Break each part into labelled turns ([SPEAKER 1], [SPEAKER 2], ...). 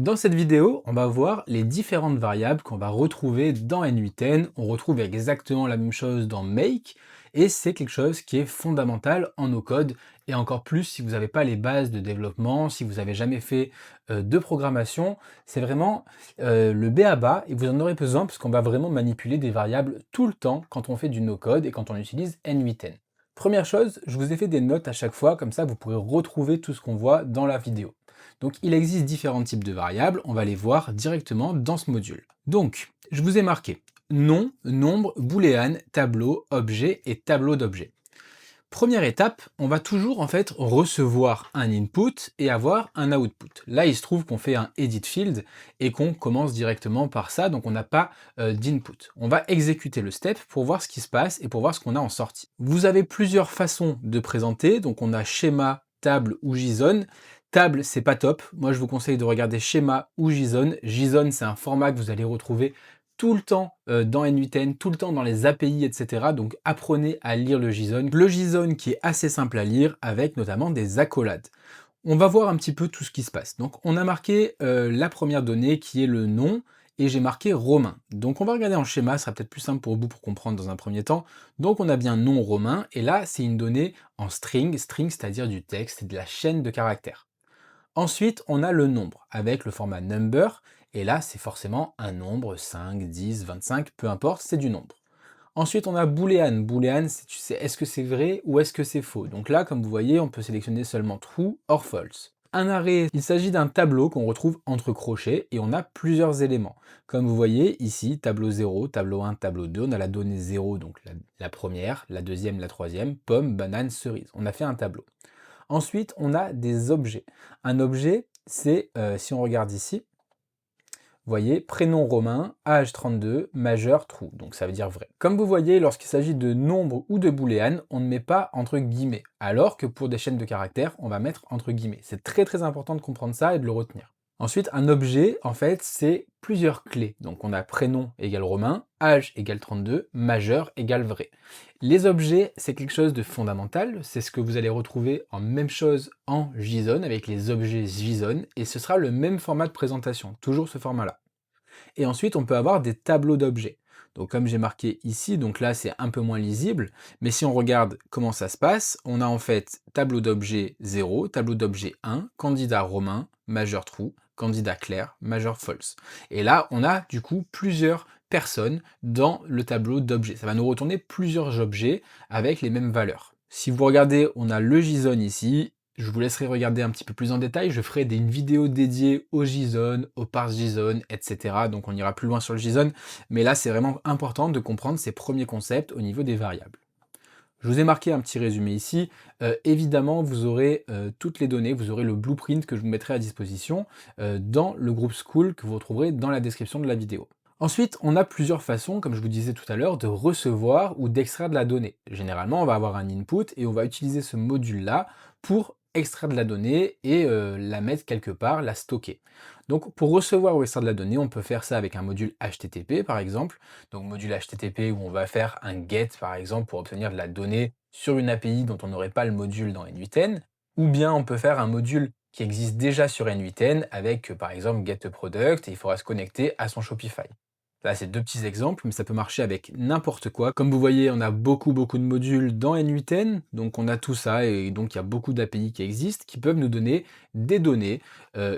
[SPEAKER 1] Dans cette vidéo, on va voir les différentes variables qu'on va retrouver dans N8N. On retrouve exactement la même chose dans Make, et c'est quelque chose qui est fondamental en no code, et encore plus si vous n'avez pas les bases de développement, si vous n'avez jamais fait de programmation. C'est vraiment le b.a-ba, et vous en aurez besoin parce qu'on va vraiment manipuler des variables tout le temps quand on fait du no code et quand on utilise N8N. Première chose, je vous ai fait des notes à chaque fois, comme ça vous pourrez retrouver tout ce qu'on voit dans la vidéo. Donc il existe différents types de variables, on va les voir directement dans ce module. Donc, je vous ai marqué nom, nombre, booléen, tableau, objet et tableau d'objet. Première étape, on va toujours en fait recevoir un input et avoir un output. Là, il se trouve qu'on fait un edit field et qu'on commence directement par ça, donc on n'a pas d'input. On va exécuter le step pour voir ce qui se passe et pour voir ce qu'on a en sortie. Vous avez plusieurs façons de présenter, donc on a schéma, table ou JSON. Table, c'est pas top. Moi, je vous conseille de regarder schéma ou JSON. JSON, c'est un format que vous allez retrouver tout le temps dans N8N, tout le temps dans les API, etc. Donc apprenez à lire le JSON. Le JSON qui est assez simple à lire avec notamment des accolades. On va voir un petit peu tout ce qui se passe. Donc on a marqué la première donnée qui est le nom et j'ai marqué Romain. Donc on va regarder en schéma, ce sera peut-être plus simple pour vous pour comprendre dans un premier temps. Donc on a bien nom Romain et là c'est une donnée en string, c'est-à-dire du texte, c'est de la chaîne de caractères. Ensuite, on a le nombre avec le format number, et là, c'est forcément un nombre, 5, 10, 25, peu importe, c'est du nombre. Ensuite, on a boolean. Boolean, c'est tu sais, est-ce que c'est vrai ou est-ce que c'est faux? Donc là, comme vous voyez, on peut sélectionner seulement true or false. Un array, il s'agit d'un tableau qu'on retrouve entre crochets et on a plusieurs éléments. Comme vous voyez ici, tableau 0, tableau 1, tableau 2, on a la donnée 0, donc la première, la deuxième, la troisième, pomme, banane, cerise. On a fait un tableau. Ensuite, on a des objets. Un objet, c'est, si on regarde ici, vous voyez, prénom romain, âge 32, majeur true, donc ça veut dire vrai. Comme vous voyez, lorsqu'il s'agit de nombre ou de booléen, on ne met pas entre guillemets, alors que pour des chaînes de caractères, on va mettre entre guillemets. C'est très important de comprendre ça et de le retenir. Ensuite, un objet, en fait, c'est plusieurs clés. Donc on a prénom égale romain, âge égale 32, majeur égale vrai. Les objets, c'est quelque chose de fondamental, c'est ce que vous allez retrouver en même chose en JSON, avec les objets JSON, et ce sera le même format de présentation, toujours ce format-là. Et ensuite, on peut avoir des tableaux d'objets. Donc comme j'ai marqué ici, donc là c'est un peu moins lisible, mais si on regarde comment ça se passe, on a en fait tableau d'objet 0, tableau d'objet 1, candidat romain, majeur true, candidat clair, majeur false. Et là, on a du coup plusieurs personnes dans le tableau d'objets. Ça va nous retourner plusieurs objets avec les mêmes valeurs. Si vous regardez, on a le JSON ici, je vous laisserai regarder un petit peu plus en détail, je ferai une vidéo dédiée au JSON, au parse JSON, etc. Donc on ira plus loin sur le JSON, mais là c'est vraiment important de comprendre ces premiers concepts au niveau des variables. Je vous ai marqué un petit résumé ici. Évidemment, vous aurez toutes les données, vous aurez le blueprint que je vous mettrai à disposition dans le groupe School que vous retrouverez dans la description de la vidéo. Ensuite, on a plusieurs façons, comme je vous disais tout à l'heure, de recevoir ou d'extraire de la donnée. Généralement, on va avoir un input et on va utiliser ce module-là pour extraire de la donnée et la mettre quelque part, la stocker. Donc pour recevoir ou extraire de la donnée, on peut faire ça avec un module HTTP par exemple. Donc module HTTP où on va faire un GET par exemple pour obtenir de la donnée sur une API dont on n'aurait pas le module dans N8N. Ou bien on peut faire un module qui existe déjà sur N8N avec par exemple GetProduct et il faudra se connecter à son Shopify. Là, c'est deux petits exemples, mais ça peut marcher avec n'importe quoi. Comme vous voyez, on a beaucoup de modules dans N8N, donc on a tout ça, et donc il y a beaucoup d'API qui existent, qui peuvent nous donner des données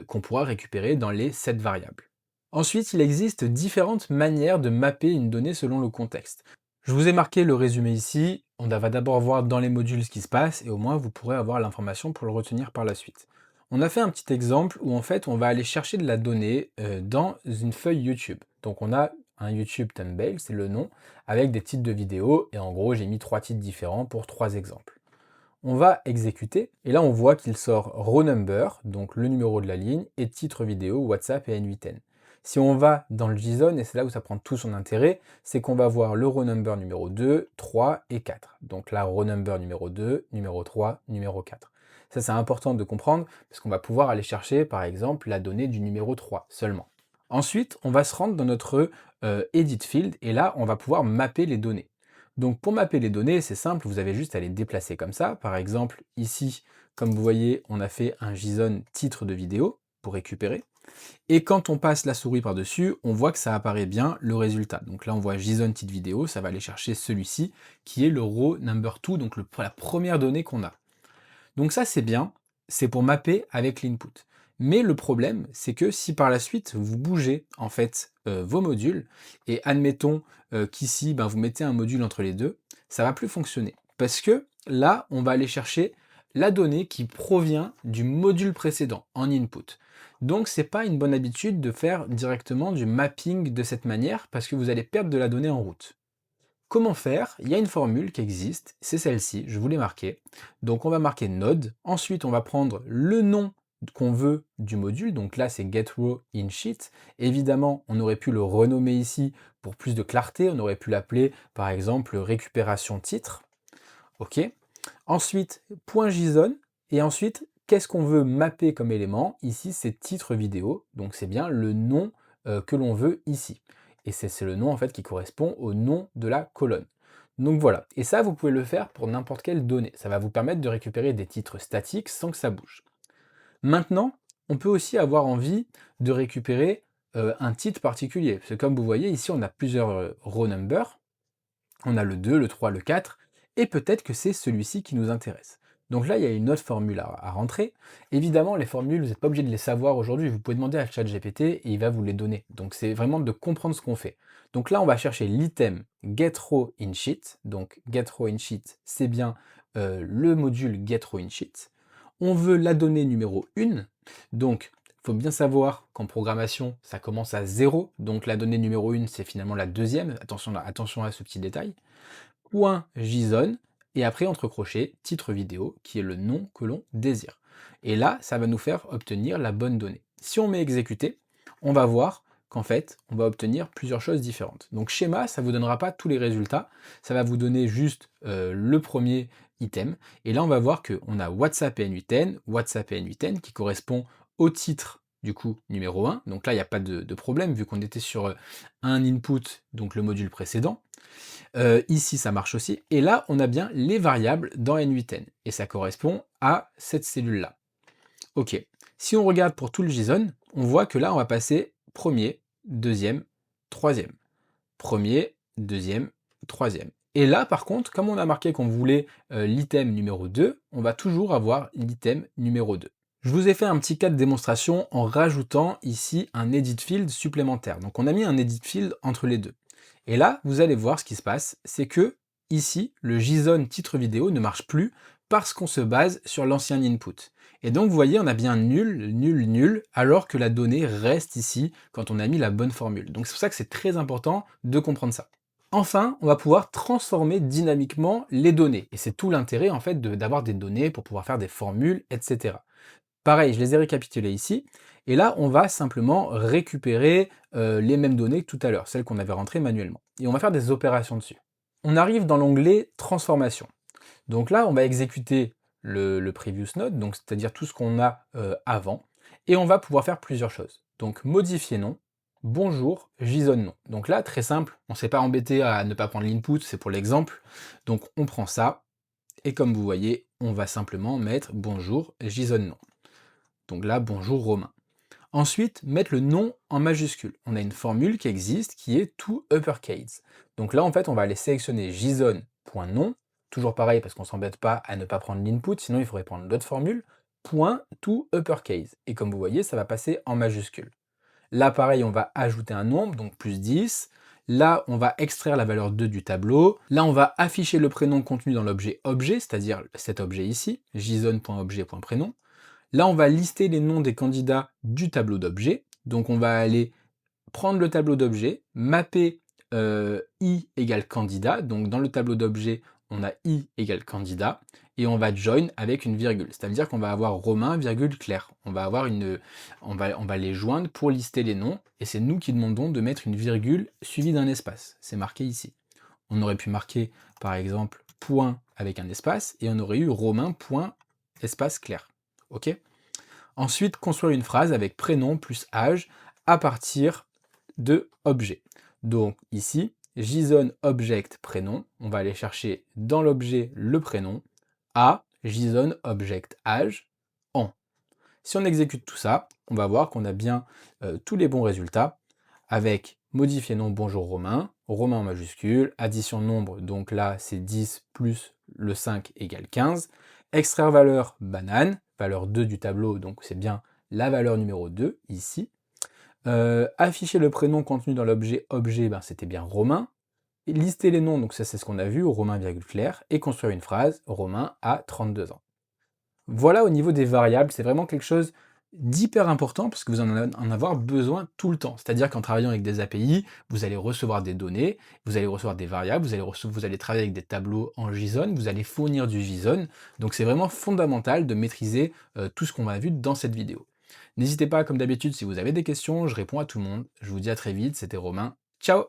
[SPEAKER 1] qu'on pourra récupérer dans les 7 variables. Ensuite, il existe différentes manières de mapper une donnée selon le contexte. Je vous ai marqué le résumé ici, on va d'abord voir dans les modules ce qui se passe, et au moins vous pourrez avoir l'information pour le retenir par la suite. On a fait un petit exemple où en fait on va aller chercher de la donnée dans une feuille YouTube. Donc on a un YouTube thumbnail, c'est le nom, avec des titres de vidéos, et en gros j'ai mis 3 titres différents pour 3 exemples. On va exécuter, et là on voit qu'il sort row number, donc le numéro de la ligne, et titre vidéo, WhatsApp et N8N. Si on va dans le JSON, et c'est là où ça prend tout son intérêt, c'est qu'on va voir le row number numéro 2, 3 et 4. Donc là, row number numéro 2, numéro 3, numéro 4. Ça c'est important de comprendre, parce qu'on va pouvoir aller chercher par exemple la donnée du numéro 3 seulement. Ensuite, on va se rendre dans notre edit field, et là on va pouvoir mapper les données. Donc pour mapper les données, c'est simple, vous avez juste à les déplacer comme ça. Par exemple, ici, comme vous voyez, on a fait un JSON titre de vidéo pour récupérer. Et quand on passe la souris par-dessus, on voit que ça apparaît bien le résultat. Donc là, on voit JSON petite vidéo, ça va aller chercher celui-ci, qui est le row number 2, donc la première donnée qu'on a. Donc ça, c'est bien, c'est pour mapper avec l'input. Mais le problème, c'est que si par la suite, vous bougez en fait vos modules, et admettons qu'ici, ben, vous mettez un module entre les deux, ça va plus fonctionner. Parce que là, on va aller chercher la donnée qui provient du module précédent en input. Donc c'est pas une bonne habitude de faire directement du mapping de cette manière, parce que vous allez perdre de la donnée en route. Comment faire? Il y a une formule qui existe, c'est celle-ci, je vous l'ai marquée. Donc on va marquer node, ensuite on va prendre le nom qu'on veut du module, donc là c'est getRowInSheet. Évidemment, on aurait pu le renommer ici pour plus de clarté, on aurait pu l'appeler par exemple récupération titre. Ok. Ensuite, .json, et ensuite, qu'est-ce qu'on veut mapper comme élément? Ici, c'est titre vidéo, donc c'est bien le nom que l'on veut ici. Et c'est le nom en fait qui correspond au nom de la colonne. Donc voilà, et ça, vous pouvez le faire pour n'importe quelle donnée. Ça va vous permettre de récupérer des titres statiques sans que ça bouge. Maintenant, on peut aussi avoir envie de récupérer un titre particulier. Parce que comme vous voyez, ici, on a plusieurs row numbers. On a le 2, le 3, le 4, et peut-être que c'est celui-ci qui nous intéresse. Donc là, il y a une autre formule à rentrer. Évidemment, les formules, vous n'êtes pas obligé de les savoir aujourd'hui. Vous pouvez demander à ChatGPT et il va vous les donner. Donc c'est vraiment de comprendre ce qu'on fait. Donc là, on va chercher l'item getRowInSheet. Donc getRowInSheet, c'est bien le module getRowInSheet. On veut la donnée numéro 1. Donc, il faut bien savoir qu'en programmation, ça commence à 0. Donc la donnée numéro 1, c'est finalement la deuxième. Attention à ce petit détail. .json, et après entre crochets, titre vidéo, qui est le nom que l'on désire. Et là, ça va nous faire obtenir la bonne donnée. Si on met exécuter, on va voir qu'en fait, on va obtenir plusieurs choses différentes. Donc schéma, ça ne vous donnera pas tous les résultats, ça va vous donner juste le premier item. Et là, on va voir qu'on a WhatsApp et N8N, WhatsApp et N8N, qui correspond au titre du coup numéro 1. Donc là, il n'y a pas de problème, vu qu'on était sur un input, donc le module précédent. Ici, ça marche aussi. Et là, on a bien les variables dans N8N. Et ça correspond à cette cellule-là. Ok. Si on regarde pour tout le JSON, on voit que là, on va passer premier, deuxième, troisième. Premier, deuxième, troisième. Et là, par contre, comme on a marqué qu'on voulait l'item numéro 2, on va toujours avoir l'item numéro 2. Je vous ai fait un petit cas de démonstration en rajoutant ici un edit field supplémentaire. Donc on a mis un edit field entre les deux. Et là, vous allez voir ce qui se passe, c'est que ici, le JSON titre vidéo ne marche plus parce qu'on se base sur l'ancien input. Et donc vous voyez, on a bien nul, nul, nul, alors que la donnée reste ici quand on a mis la bonne formule. Donc c'est pour ça que c'est très important de comprendre ça. Enfin, on va pouvoir transformer dynamiquement les données. Et c'est tout l'intérêt en fait d'avoir des données pour pouvoir faire des formules, etc. Pareil, je les ai récapitulées ici. Et là, on va simplement récupérer les mêmes données que tout à l'heure, celles qu'on avait rentrées manuellement. Et on va faire des opérations dessus. On arrive dans l'onglet Transformation. Donc là, on va exécuter le previous node, donc c'est-à-dire tout ce qu'on a avant, et on va pouvoir faire plusieurs choses. Donc modifier nom, bonjour, JSON nom. Donc là, très simple, on ne s'est pas embêté à ne pas prendre l'input, c'est pour l'exemple. Donc on prend ça, et comme vous voyez, on va simplement mettre bonjour, JSON nom. Donc là, bonjour Romain. Ensuite, mettre le nom en majuscule. On a une formule qui existe qui est toUppercase. Donc là, en fait, on va aller sélectionner JSON.nom, toujours pareil parce qu'on ne s'embête pas à ne pas prendre l'input, sinon il faudrait prendre l'autre formule, .toUppercase. Et comme vous voyez, ça va passer en majuscule. Là, pareil, on va ajouter un nombre, donc plus 10. Là, on va extraire la valeur 2 du tableau. Là, on va afficher le prénom contenu dans l'objet objet, c'est-à-dire cet objet ici, json.objet.prénom. Là, on va lister les noms des candidats du tableau d'objets. Donc, on va aller prendre le tableau d'objets, mapper i égale candidat. Donc, dans le tableau d'objets, on a i égale candidat. Et on va join avec une virgule. C'est-à-dire qu'on va avoir Romain, virgule Claire. On va les joindre pour lister les noms. Et c'est nous qui demandons de mettre une virgule suivie d'un espace. C'est marqué ici. On aurait pu marquer, par exemple, point avec un espace. Et on aurait eu Romain, point, espace Claire. Ok. Ensuite, construire une phrase avec prénom plus âge à partir de objet. Donc ici, JSON object prénom, on va aller chercher dans l'objet le prénom, à JSON object âge en. Si on exécute tout ça, on va voir qu'on a bien tous les bons résultats avec modifier nom bonjour Romain, Romain en majuscule, addition de nombre, donc là c'est 10 plus le 5 égale 15, extraire valeur banane, valeur 2 du tableau, donc c'est bien la valeur numéro 2 ici. Afficher le prénom contenu dans l'objet objet, ben, c'était bien Romain. Et lister les noms, donc ça c'est ce qu'on a vu, Romain virgule Claire, et construire une phrase, Romain a 32 ans. Voilà au niveau des variables, c'est vraiment quelque chose d'hyper important parce que vous en avoir besoin tout le temps. C'est-à-dire qu'en travaillant avec des API, vous allez recevoir des données, vous allez recevoir des variables, vous allez travailler avec des tableaux en JSON, vous allez fournir du JSON. Donc c'est vraiment fondamental de maîtriser tout ce qu'on a vu dans cette vidéo. N'hésitez pas, comme d'habitude, si vous avez des questions, je réponds à tout le monde. Je vous dis à très vite, c'était Romain. Ciao!